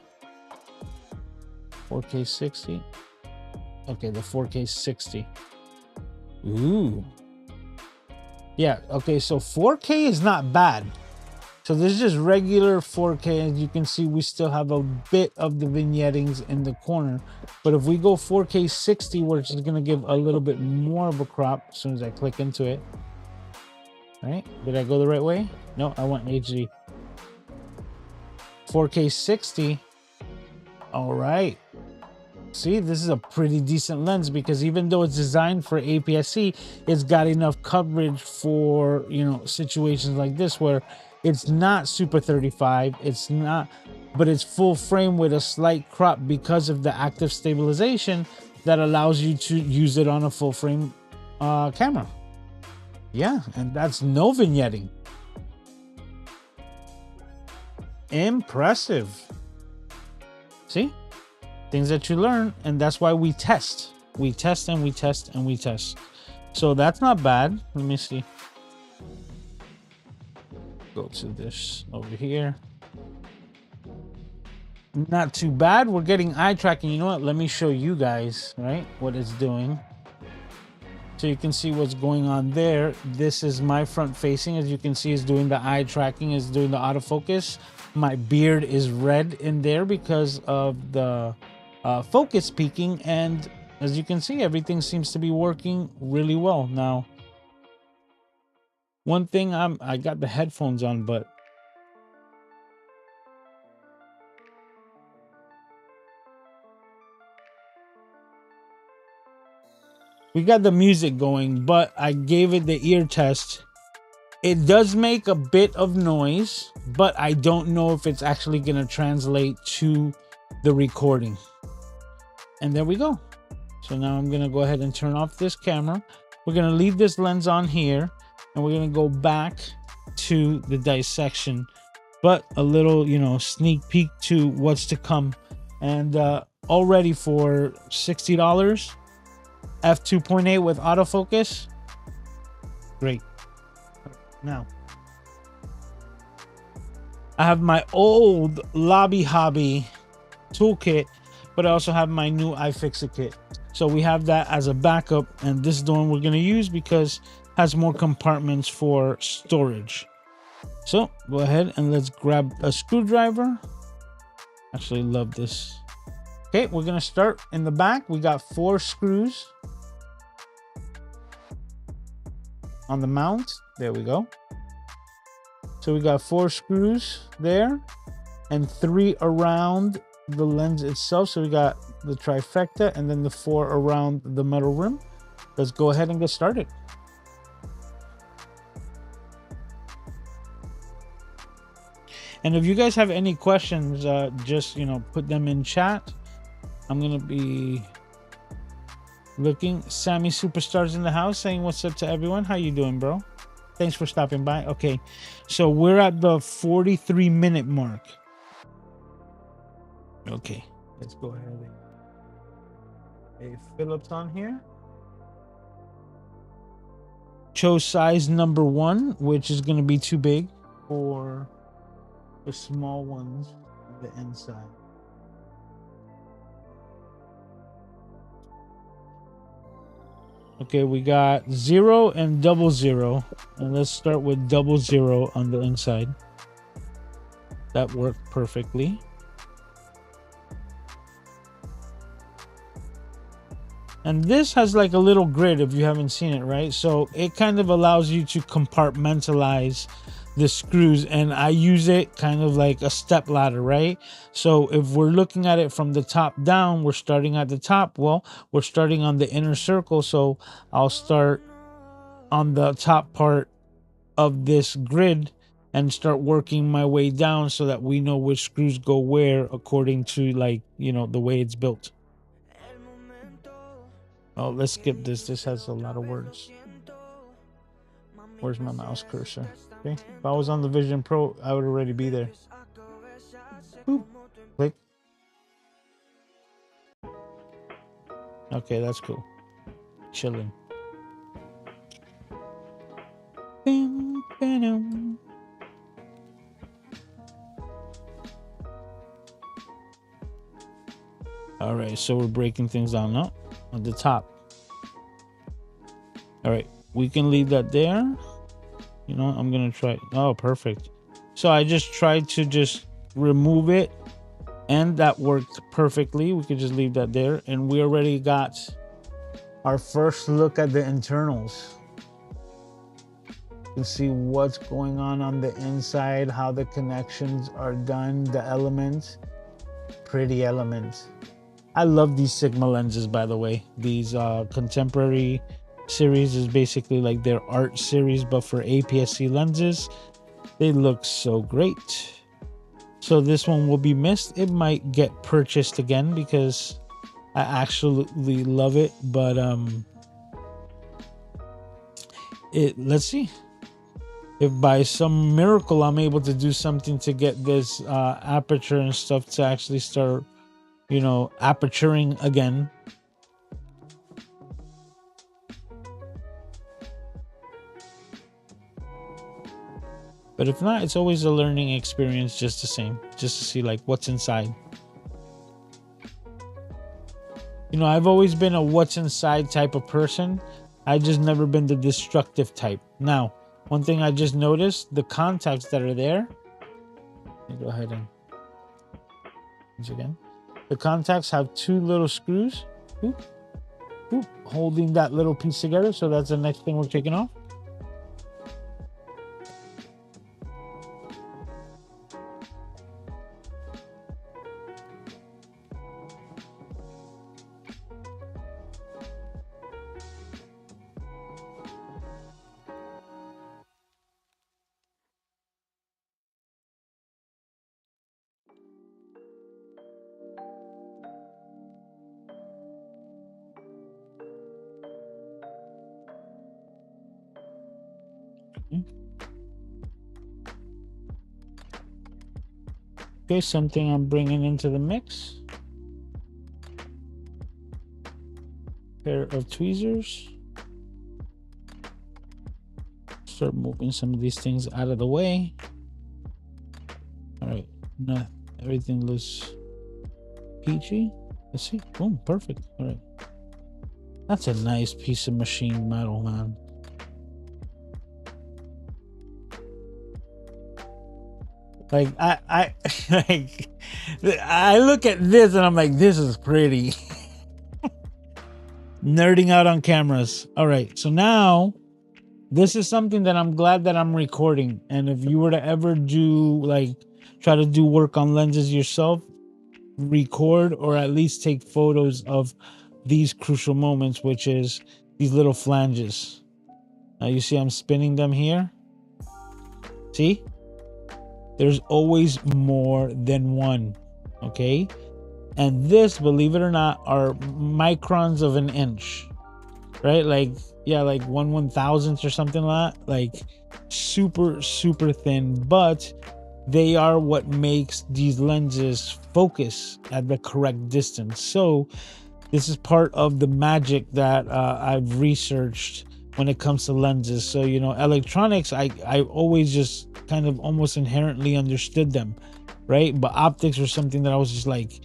60. Okay, the 4K 60. Ooh. Yeah, okay, so 4K is not bad. So this is just regular 4K. As you can see, we still have a bit of the vignettings in the corner. But if we go 4K 60, which is gonna give a little bit more of a crop as soon as I click into it. All right, did I go the right way? No, I went HD. 4K 60. All right. See, this is a pretty decent lens because even though it's designed for APS-C, it's got enough coverage for, you know, situations like this where it's not super 35, it's not, but it's full frame with a slight crop because of the active stabilization that allows you to use it on a full frame camera. Yeah, and that's no vignetting. Impressive. See? Things that you learn, and that's why we test. We test and we test and we test. So that's not bad. Let me see. Go to this over here. Not too bad. We're getting eye tracking. You know what? Let me show you guys, right, what it's doing. So you can see what's going on there. This is my front facing. As you can see, is doing the eye tracking, is doing the autofocus. My beard is red in there because of the focus peaking, and as you can see, everything seems to be working really well. Now, one thing, I got the headphones on, but we got the music going, but I gave it the ear test. It does make a bit of noise, but I don't know if it's actually going to translate to the recording. And there we go. So now I'm going to go ahead and turn off this camera. We're going to leave this lens on here, and we're going to go back to the dissection, but a little, you know, sneak peek to what's to come. And already for $60, f2.8 with autofocus. Great. Now, I have my old Lobby Hobby toolkit, but I also have my new iFixit kit. So we have that as a backup, and this is the one we're going to use because it has more compartments for storage. So go ahead and let's grab a screwdriver. Actually love this. Okay, we're going to start in the back. We got 4 screws on the mount. There we go. So we got 4 screws there and 3 around the lens itself. So we got the trifecta and then the 4 around the metal rim. Let's go ahead and get started. And if you guys have any questions, just, you know, put them in chat. I'm gonna be looking. Sammy Superstars in the house saying what's up to everyone. How you doing, bro? Thanks for stopping by. Okay, so we're at the 43-minute mark. Okay, let's go ahead. A Phillips on here. Chose size number 1, which is going to be too big for the small ones on the inside. Okay, we got 0 and 00, and let's start with 00 on the inside. That worked perfectly. And this has like a little grid if you haven't seen it, right? So it kind of allows you to compartmentalize the screws, and I use it kind of like a step ladder, right? So if we're looking at it from the top down, we're starting at the top. Well, we're starting on the inner circle, so I'll start on the top part of this grid and start working my way down so that we know which screws go where according to, like, you know, the way it's built. Oh, let's skip this. This has a lot of words. Where's my mouse cursor? Okay. If I was on the Vision Pro, I would already be there. Boop. Click. Okay, that's cool. Chilling. All right, so we're breaking things down now at the top. All right, we can leave that there. You know, I'm gonna try. Oh, perfect. So I just tried to just remove it, and that worked perfectly. We could just leave that there, and we already got our first look at the internals. You can see what's going on the inside, how the connections are done, the elements. Pretty elements. I love these Sigma lenses, by the way. These contemporary series is basically like their art series, but for APS-C lenses. They look so great. So this one will be missed. It might get purchased again because I absolutely love it. But let's see if by some miracle I'm able to do something to get this aperture and stuff to actually start, you know, aperturing again. But if not, it's always a learning experience, just the same, just to see like what's inside. You know, I've always been a what's inside type of person. I just never been the destructive type. Now, one thing I just noticed, the contacts that are there. Let me go ahead and once again. The contacts have two little screws, holding that little piece together. So that's the next thing we're taking off. Okay, something I'm bringing into the mix. Pair of tweezers. Start moving some of these things out of the way. All right, now everything looks peachy. Let's see. Boom, perfect. All right, that's a nice piece of machine metal, man. Like I like I look at this and I'm like, this is pretty. Nerding out on cameras. All right, so now this is something that I'm glad that I'm recording. And if you were to ever do like try to do work on lenses yourself, record or at least take photos of these crucial moments, which is these little flanges. Now you see I'm spinning them here. See? There's always more than one, okay? And this, believe it or not, are microns of an inch, right? Like, yeah, like 1/1000th or something like that. Like super, super thin, but they are what makes these lenses focus at the correct distance. So this is part of the magic that I've researched when it comes to lenses. So, you know, electronics, I always just kind of almost inherently understood them, right? But optics were something that I was just like,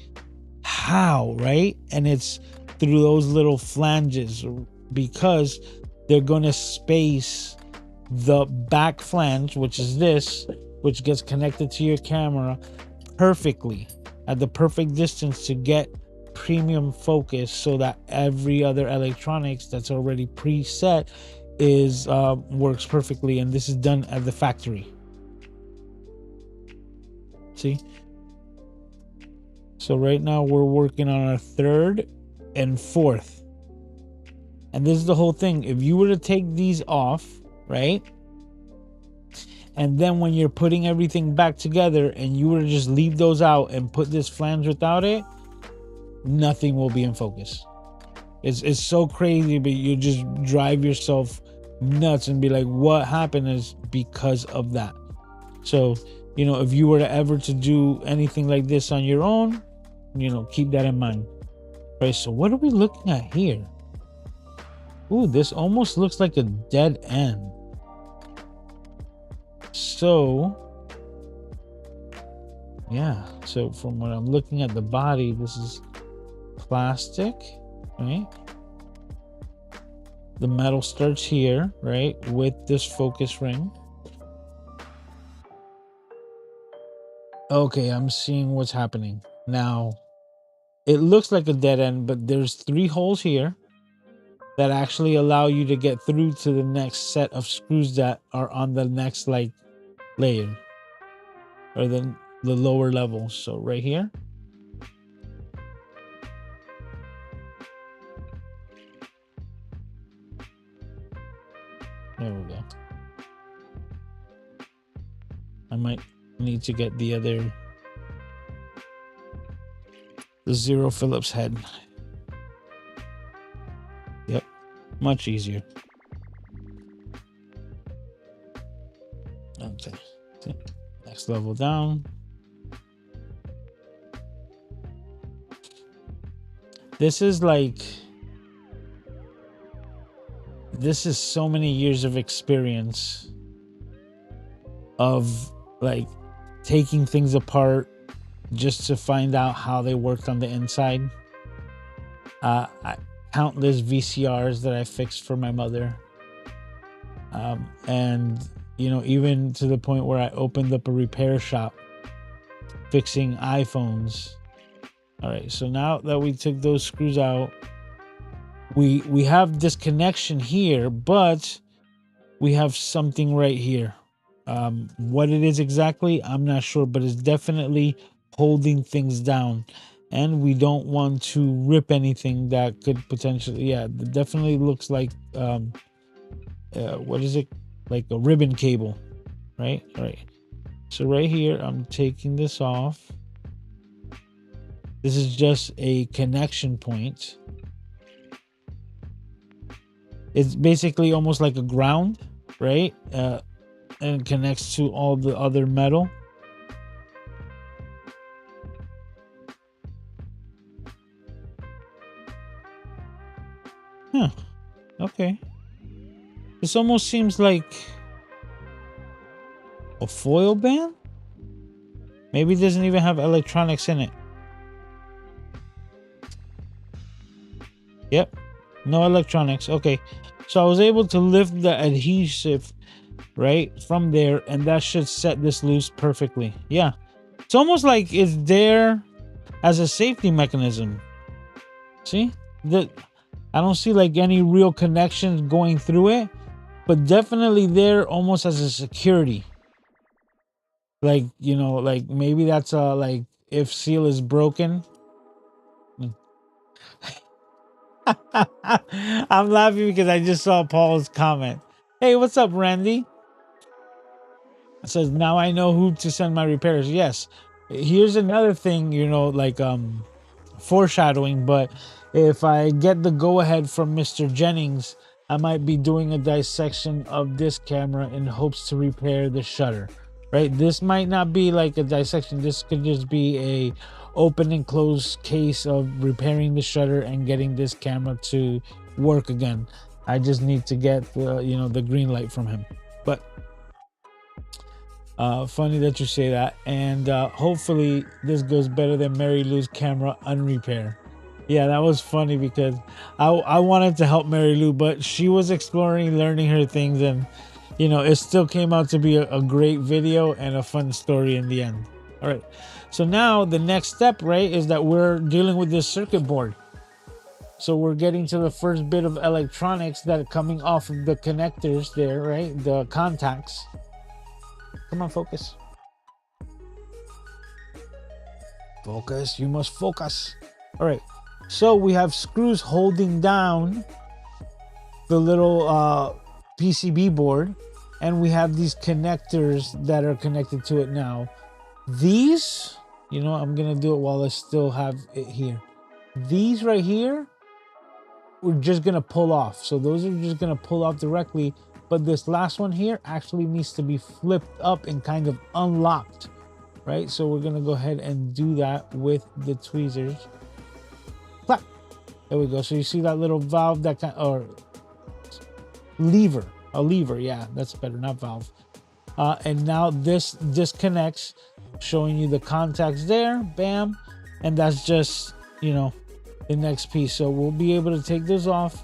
how, right? And it's through those little flanges, because they're going to space the back flange, which is this, which gets connected to your camera perfectly at the perfect distance to get premium focus, so that every other electronics that's already preset is works perfectly. And this is done at the factory. See? So right now we're working on our third and fourth. And this is the whole thing. If you were to take these off, right? And then when you're putting everything back together and you were to just leave those out and put this flange without it, nothing will be in focus. It's so crazy, but you just drive yourself nuts and be like, what happened is because of that. So, you know, if you were to ever to do anything like this on your own, you know, keep that in mind. Right, so what are we looking at here? Ooh, this almost looks like a dead end. So, yeah, so from what I'm looking at the body, this is plastic, right? The metal starts here, right, with this focus ring. Okay, I'm seeing what's happening. Now, it looks like a dead end, but there's 3 holes here that actually allow you to get through to the next set of screws that are on the next like layer or the lower level. So right here. There we go. I might need to get the 0 Phillips head. Yep, much easier. Okay, next level down. This is so many years of experience of like taking things apart just to find out how they worked on the inside. Countless VCRs that I fixed for my mother. And, you know, even to the point where I opened up a repair shop fixing iPhones. All right, so now that we took those screws out, we have this connection here, but we have something right here. What it is exactly, I'm not sure, but it's definitely holding things down. And we don't want to rip anything that could potentially, yeah, it definitely looks like, what is it? Like a ribbon cable, right? All right. So right here, I'm taking this off. This is just a connection point. It's basically almost like a ground, right? And connects to all the other metal. Huh. Okay. This almost seems like a foil band. Maybe it doesn't even have electronics in it. Yep. No electronics. Okay. So I was able to lift the adhesive right from there, and that should set this loose perfectly. Yeah. It's almost like it's there as a safety mechanism. See? I don't see like any real connections going through it, but definitely there almost as a security. Like, you know, like maybe that's like if seal is broken. I'm laughing because I just saw Paul's comment. Hey, what's up, Randy? It says, now I know who to send my repairs. Yes. Here's another thing, you know, like foreshadowing, but if I get the go-ahead from Mr. Jennings, I might be doing a dissection of this camera in hopes to repair the shutter. Right? This might not be like a dissection. This could just be a open and close case of repairing the shutter and getting this camera to work again. I just need to get the, you know, the green light from him. But funny that you say that, and hopefully this goes better than Mary Lou's camera unrepair. Yeah, that was funny because I wanted to help Mary Lou, but she was exploring, learning her things, and you know, it still came out to be a great video and a fun story in the end. All right, so now the next step, right, is that we're dealing with this circuit board. So we're getting to the first bit of electronics that are coming off of the connectors there, right, the contacts. Come on, focus. Focus, you must focus. All right, so we have screws holding down the little PCB board, and we have these connectors that are connected to it now. These, you know, I'm gonna do it while I still have it here. These right here, we're just gonna pull off. So those are just gonna pull off directly, but this last one here actually needs to be flipped up and kind of unlocked, right? So we're gonna go ahead and do that with the tweezers. Clap. There we go. So you see that little valve, that kind, or lever, a lever, yeah, that's better, not valve. And now this disconnects, showing you the contacts there, bam, and that's just, you know, the next piece. So we'll be able to take those off,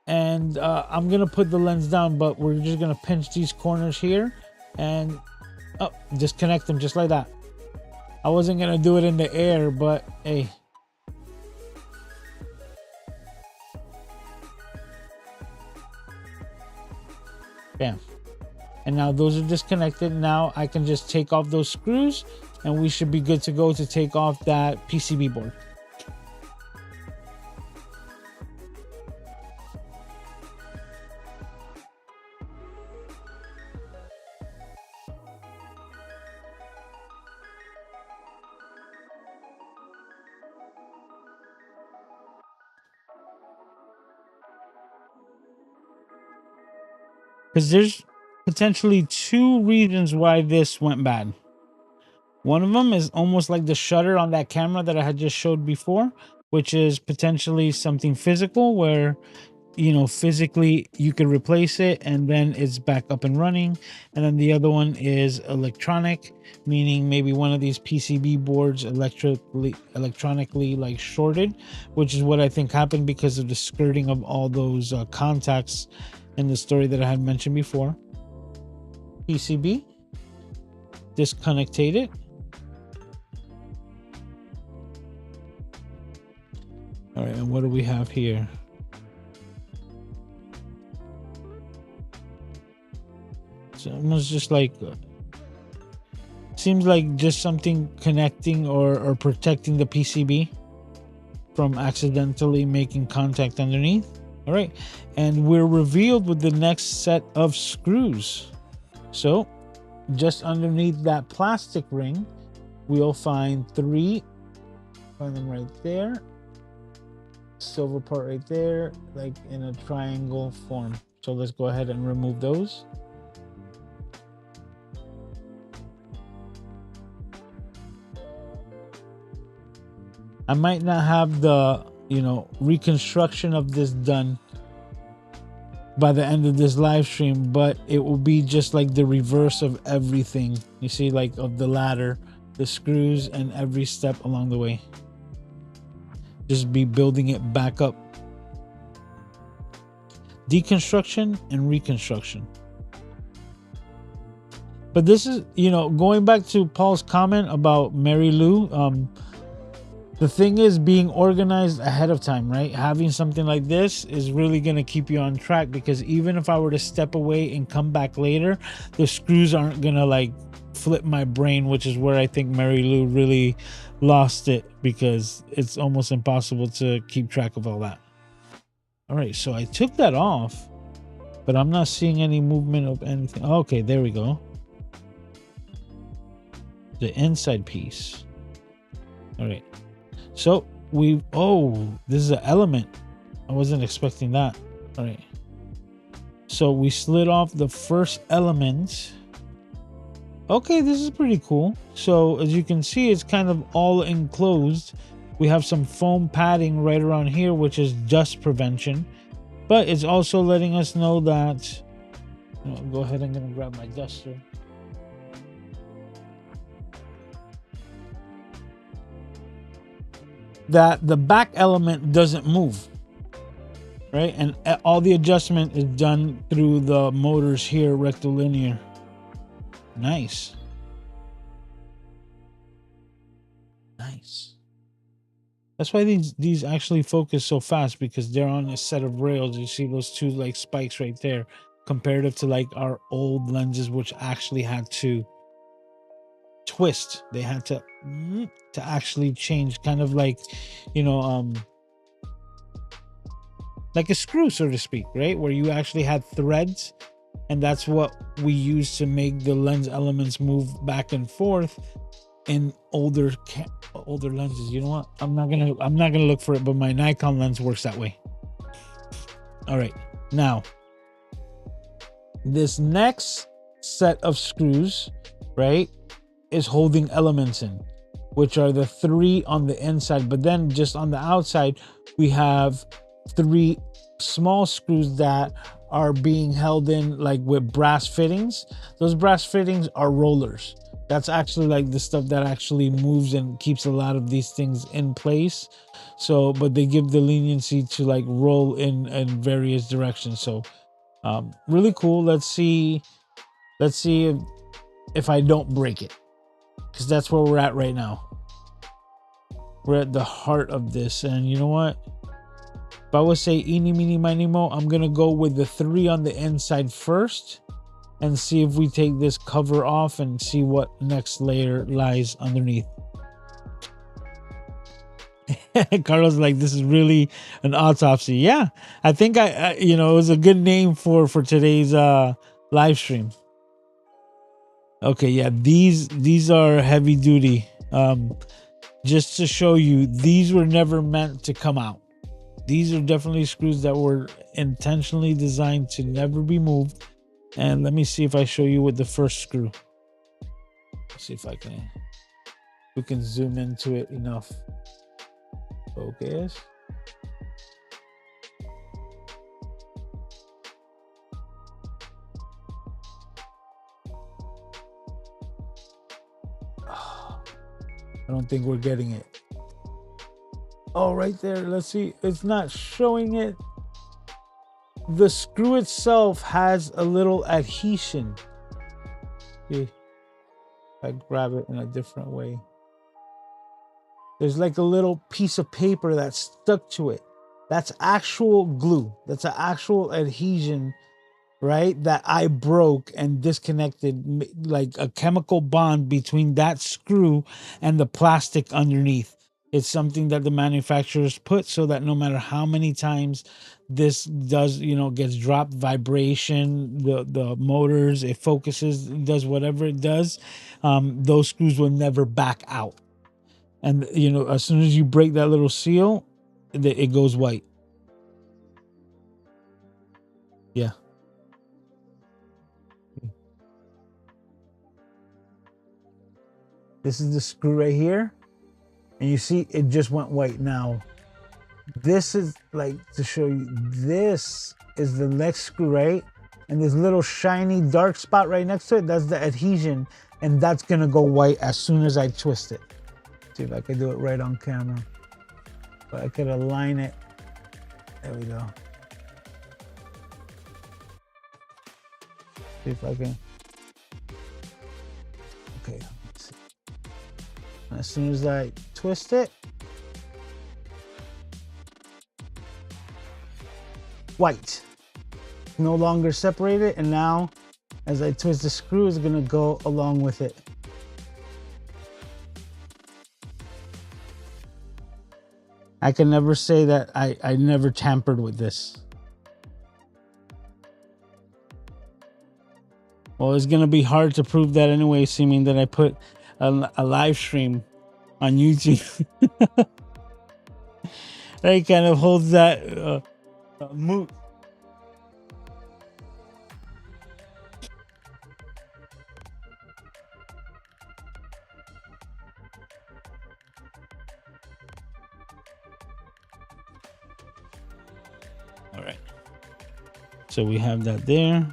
and I'm gonna put the lens down, but we're just gonna pinch these corners here and disconnect them just like that. I wasn't gonna do it in the air, but hey. Bam. And now those are disconnected. Now I can just take off those screws and we should be good to go to take off that PCB board. Because there's potentially two reasons why this went bad. One of them is almost like the shutter on that camera that I had just showed before, which is potentially something physical where, you know, physically you could replace it and then it's back up and running. And then the other one is electronic, meaning maybe one of these PCB boards electronically like shorted, which is what I think happened because of the skirting of all those contacts in the story that I had mentioned before. PCB, disconnected it. All right, and what do we have here? It's almost just like, seems like just something connecting or protecting the PCB from accidentally making contact underneath. All right, and we're revealed with the next set of screws. So just underneath that plastic ring, we'll find three. Find them right there. Silver part right there, like in a triangle form. So let's go ahead and remove those. I might not have the, you know, reconstruction of this done by the end of this live stream, but it will be just like the reverse of everything. You see, like of the ladder, the screws, and every step along the way. Just be building it back up. Deconstruction and reconstruction. But this is, you know, going back to Paul's comment about Mary Lou, the thing is being organized ahead of time, right? Having something like this is really going to keep you on track, because even if I were to step away and come back later, the screws aren't going to like flip my brain, which is where I think Mary Lou really lost it, because it's almost impossible to keep track of all that. All right, so I took that off, but I'm not seeing any movement of anything. Okay, there we go. The inside piece. All right. So this is an element. I wasn't expecting that. All right. So we slid off the first element. Okay, this is pretty cool. So as you can see, it's kind of all enclosed. We have some foam padding right around here, which is dust prevention. But it's also letting us know that, go ahead, I'm going to grab my duster. That the back element doesn't move, right? And all the adjustment is done through the motors here, rectilinear. Nice. Nice. That's why these actually focus so fast, because they're on a set of rails. You see those two like spikes right there, comparative to like our old lenses, which actually had two. twist. They had to actually change, kind of like, you know, like a screw, so to speak, right? Where you actually had threads, and that's what we use to make the lens elements move back and forth in older lenses. You know what? I'm not gonna look for it, but my Nikon lens works that way. All right, now this next set of screws, right, is holding elements in, which are the 3 on the inside, but then just on the outside we have 3 small screws that are being held in like with brass fittings. Those brass fittings are rollers. That's actually like the stuff that actually moves and keeps a lot of these things in place. So, but they give the leniency to like roll in various directions. So really cool. Let's see if I don't break it, because that's where we're at right now. We're at the heart of this. And you know what? If I would say eeny, meeny, miny, mo, I'm going to go with the 3 on the inside first and see if we take this cover off and see what next layer lies underneath. Carlos like, this is really an autopsy. Yeah, I think I you know, it was a good name for today's live stream. Okay, yeah, these are heavy duty. Just to show you, these were never meant to come out. These are definitely screws that were intentionally designed to never be moved. And let me see if I show you with the first screw. Let's see if we can zoom into it enough. Focus. I don't think we're getting it. Oh, right there. Let's see. It's not showing it. The screw itself has a little adhesion. See, I grab it in a different way. There's like a little piece of paper that's stuck to it. That's actual glue. That's an actual adhesion, right? That I broke and disconnected, like a chemical bond between that screw and the plastic underneath. It's something that the manufacturers put so that no matter how many times this does, you know, gets dropped, vibration, the motors, it focuses, it does whatever it does, those screws will never back out. And, you know, as soon as you break that little seal, it goes white. Yeah. This is the screw right here. And you see, it just went white. Now, this is like to show you, this is the next screw, right? And this little shiny dark spot right next to it, that's the adhesion. And that's gonna go white as soon as I twist it. See if I can do it right on camera. But I could align it. There we go. See if I can. Okay, let's see. As soon as I twist it, white. No longer separated, and now as I twist the screw, it's gonna go along with it. I can never say that I never tampered with this. Well, it's gonna be hard to prove that anyway, seeming that I put a live stream on YouTube. That kind of holds that moot. All right. So we have that there.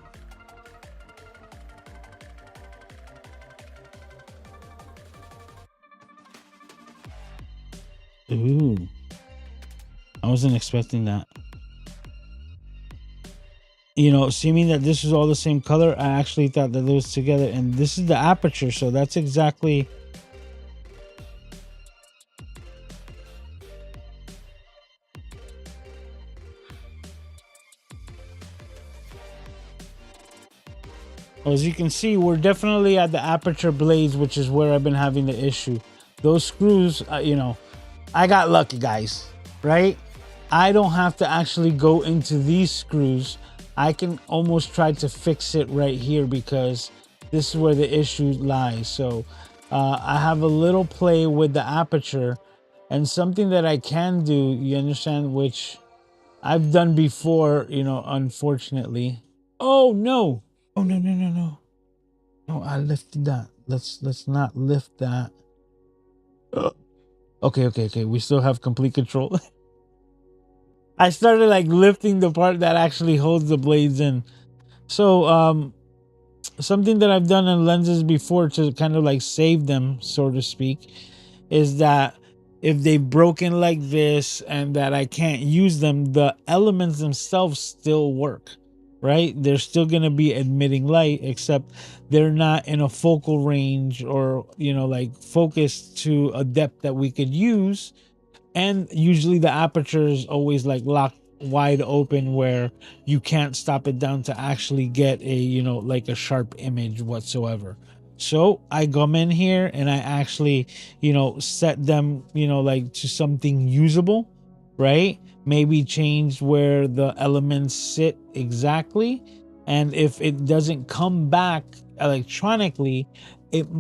Ooh. I wasn't expecting that. You know, seeming that this is all the same color, I actually thought that those together, and this is the aperture, so that's exactly. As you can see, we're definitely at the aperture blades, which is where I've been having the issue. Those screws, I got lucky, guys, right? I don't have to actually go into these screws. I can almost try to fix it right here because this is where the issue lies. So I have a little play with the aperture, and something that I can do, you understand, which I've done before, unfortunately. Oh no. Oh no, no, no, no. No, I lifted that. Let's not lift that. Ugh. Okay, okay, okay. We still have complete control. I started like lifting the part that actually holds the blades in. So something that I've done in lenses before to kind of like save them, so to speak, is that if they've broken like this and that I can't use them, the elements themselves still work, right? They're still going to be emitting light, except they're not in a focal range or, like focused to a depth that we could use. And usually the aperture is always like locked wide open where you can't stop it down to actually get a like a sharp image whatsoever. So I come in here and I actually set them like to something usable, right? Maybe change where the elements sit exactly, and if it doesn't come back electronically,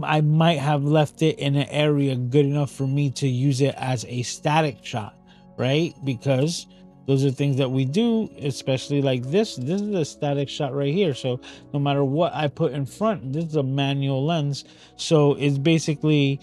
I might have left it in an area good enough for me to use it as a static shot, right? Because those are things that we do, especially like this. This is a static shot right here. So no matter what I put in front, this is a manual lens. So it's basically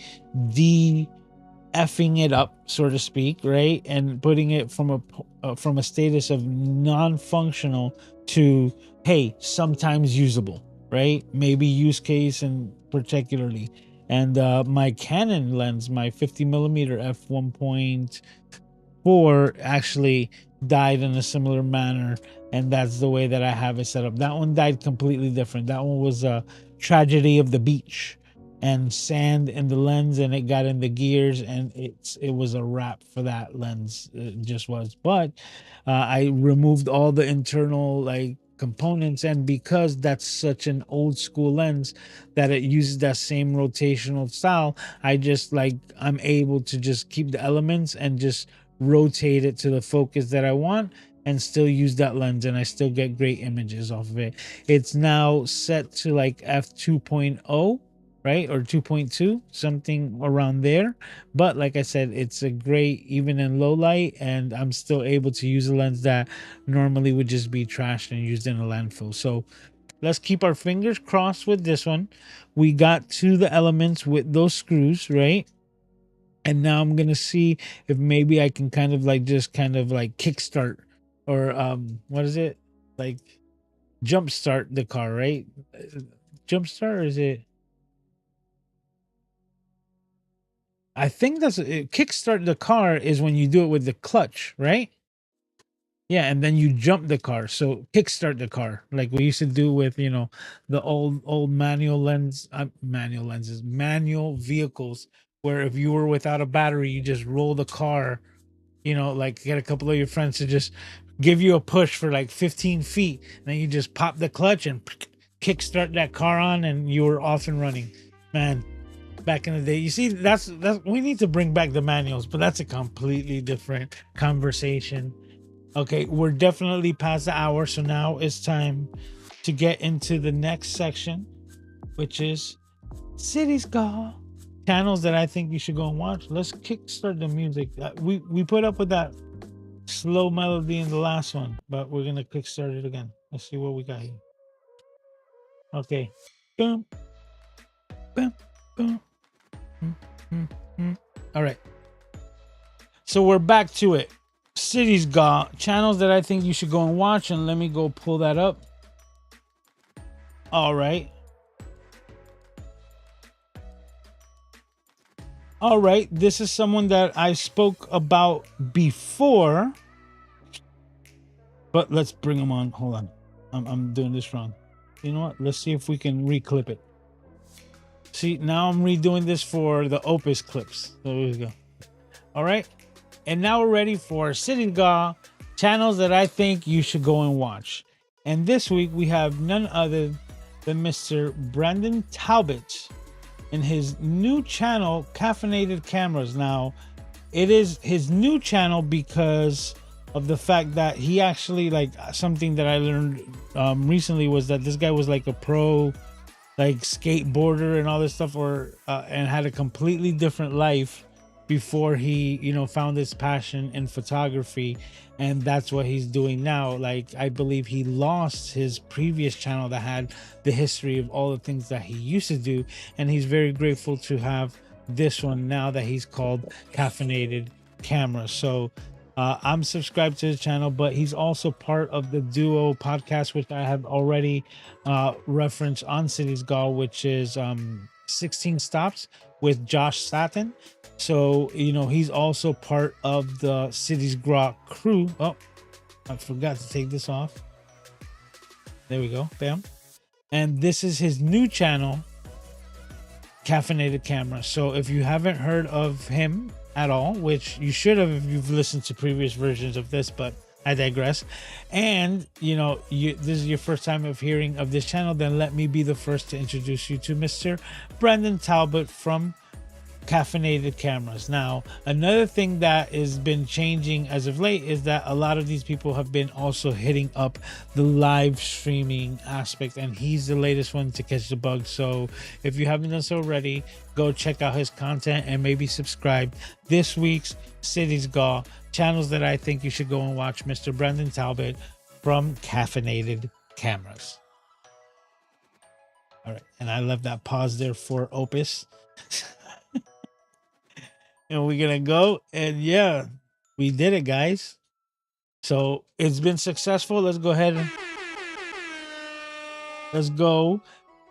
effing it up, so to speak, right? And putting it from a status of non-functional to, hey, sometimes usable, right? Maybe use case and particularly. And my Canon lens, my 50 millimeter f1.4, actually died in a similar manner, and that's the way that I have it set up. That one died completely different. That one was a tragedy of the beach and sand in the lens, and it got in the gears, and it was a wrap for that lens. It just was. But I removed all the internal like components, and because that's such an old school lens that it uses that same rotational style, I'm able to just keep the elements and just rotate it to the focus that I want and still use that lens, and I still get great images off of it. It's now set to like f2.0, right? Or 2.2, something around there. But like I said, it's a great even in low light, and I'm still able to use a lens that normally would just be trashed and used in a landfill. So let's keep our fingers crossed with this one. We got to the elements with those screws, right? And now I'm gonna see if maybe I can kind of like just kind of like kickstart or what is it, like jumpstart the car, right? Jumpstart, or is it, I think that's it. Kickstart the car is when you do it with the clutch, right? Yeah, and then you jump the car. So kickstart the car, like we used to do with the old manual lenses, manual vehicles, where if you were without a battery, you just roll the car. Like get a couple of your friends to just give you a push for like 15 feet, and then you just pop the clutch and kickstart that car on, and you were off and running, man. Back in the day, you see, that's we need to bring back the manuals, but that's a completely different conversation. Okay, we're definitely past the hour, so now it's time to get into the next section, which is City's Gone. Channels that I think you should go and watch. Let's kickstart the music. We put up with that slow melody in the last one, but we're gonna kickstart it again. Let's see what we got here. Okay. Boom, boom, boom. All right. So we're back to it. City's Gone. Channels that I think you should go and watch, and let me go pull that up. All right. All right. This is someone that I spoke about before, but let's bring him on. Hold on. I'm doing this wrong. You know what? Let's see if we can reclip it. See, now I'm redoing this for the Opus clips. So there we go. All right. And now we're ready for City's Gone, channels that I think you should go and watch. And this week we have none other than Mr. Brandon Talbot in his new channel, Caffeinated Cameras. Now, it is his new channel because of the fact that he actually, like, something that I learned recently was that this guy was like a pro, like, skateboarder and all this stuff, or and had a completely different life before he, you know, found his passion in photography, and that's what he's doing now. Like, I believe he lost his previous channel that had the history of all the things that he used to do, and he's very grateful to have this one now that he's called Caffeinated Camera. So I'm subscribed to his channel, but he's also part of the Duo podcast, which I have already referenced on Cities Gall, which is 16 Stops with Josh Satin. So, you know, he's also part of the Cities Gall crew. Oh, I forgot to take this off. There we go. Bam. And this is his new channel, Caffeinated Camera. So if you haven't heard of him at all, which you should have if you've listened to previous versions of this, but I digress. And you know, this is your first time of hearing of this channel, then let me be the first to introduce you to Mr. Brandon Talbot from Caffeinated Cameras. Now, another thing that has been changing as of late is that a lot of these people have been also hitting up the live streaming aspect, and he's the latest one to catch the bug. So if you haven't done so already, go check out his content and maybe subscribe. This week's Cities Gall channels that I think you should go and watch: Mr. Brandon Talbot from Caffeinated Cameras. All right, and I left that pause there for Opus. And we're gonna go, and yeah, we did it, guys. So it's been successful. Let's go ahead and let's go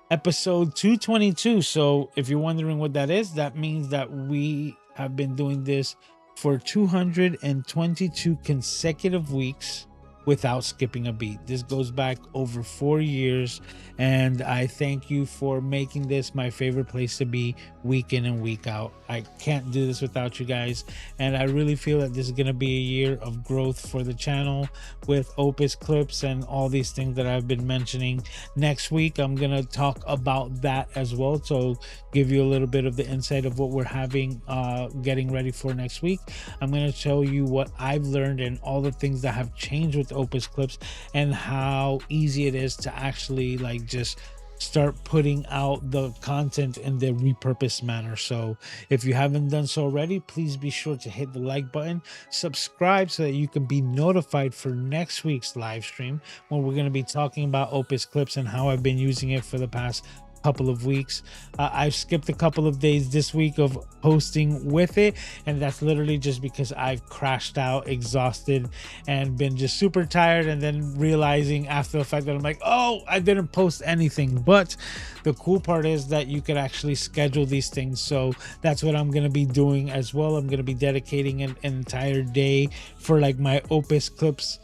episode 222. So if you're wondering what that is, that means that we have been doing this for 222 consecutive weeks without skipping a beat. This goes back over 4 years, and I thank you for making this my favorite place to be week in and week out. I can't do this without you guys, and I really feel that this is going to be a year of growth for the channel with Opus clips and all these things that I've been mentioning. Next week I'm going to talk about that as well, so give you a little bit of the insight of what we're having getting ready for next week. I'm going to show you what I've learned and all the things that have changed with Opus clips, and how easy it is to actually, like, just start putting out the content in the repurposed manner. So if you haven't done so already, please be sure to hit the like button, subscribe so that you can be notified for next week's live stream, when we're going to be talking about Opus clips and how I've been using it for the past couple of weeks. I've skipped a couple of days this week of posting with it, and that's literally just because I've crashed out, exhausted, and been just super tired, and then realizing after the fact that I'm like, oh, I didn't post anything. But the cool part is that you could actually schedule these things, so that's what I'm going to be doing as well. I'm going to be dedicating an entire day for, like, my Opus clips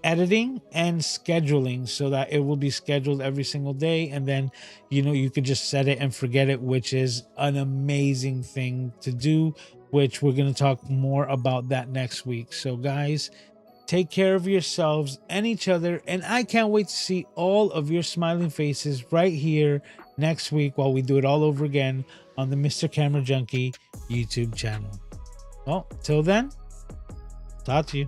editing and scheduling, so that it will be scheduled every single day, and then, you know, you could just set it and forget it, which is an amazing thing to do, which we're going to talk more about that next week. So guys, take care of yourselves and each other, and I can't wait to see all of your smiling faces right here next week while we do it all over again on the Mr. Camera Junkie YouTube channel. Well, till then, talk to you.